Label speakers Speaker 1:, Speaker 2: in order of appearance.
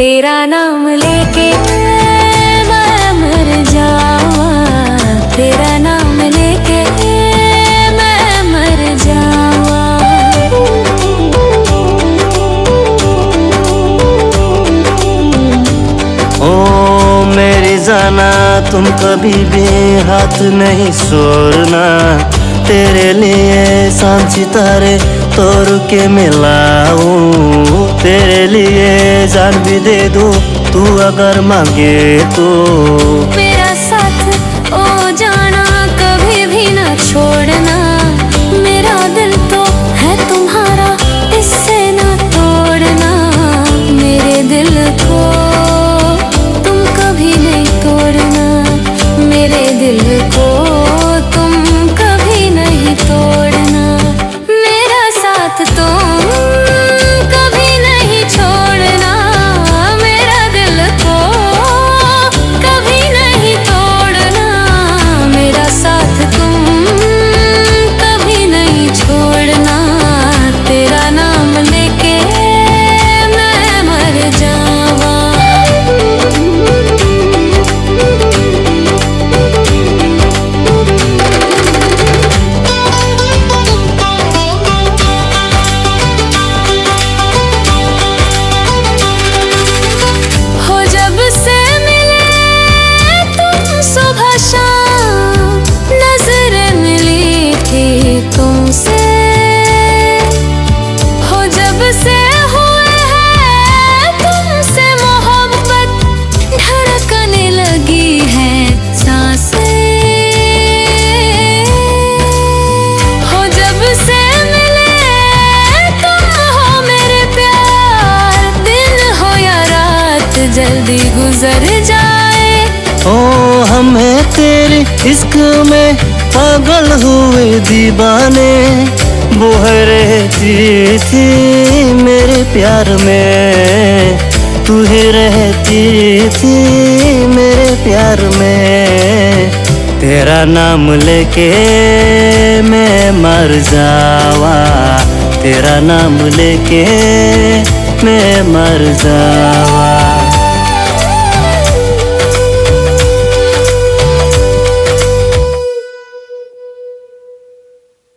Speaker 1: तेरा नाम लेके मैं मर जावा, तेरा नाम लेके मैं मर जावा।
Speaker 2: ओ मेरी जाना तुम कभी भी हाथ नहीं छोड़ना, तेरे लिए चांद सितारे तोड़ के मिलाऊं, तेरे लिए जान भी दे दूं तू अगर मांगे तो।
Speaker 1: मेरा साथ ओ जाना कभी भी ना छोड़ना, मेरा दिल तो है तुम्हारा इससे ना तोड़ना। मेरे दिल को तुम कभी नहीं तोड़ना, मेरे दिल को तुम कभी नहीं तोड़ना। मेरा साथ तुम कभी नहीं छोड़ना, मेरा दिल को कभी नहीं तोड़ना। मेरा साथ तुम कभी नहीं छोड़ना, तेरा नाम लेके मैं मर जावा। जल्दी गुजर जाए।
Speaker 2: ओ हमें तेरे इश्क में पागल हुए दीवाने, वो रहती थी मेरे प्यार में, तू ही रहती थी मेरे प्यार में। तेरा नाम लेके मैं मर जावा, तेरा नाम लेके मैं मर जावा।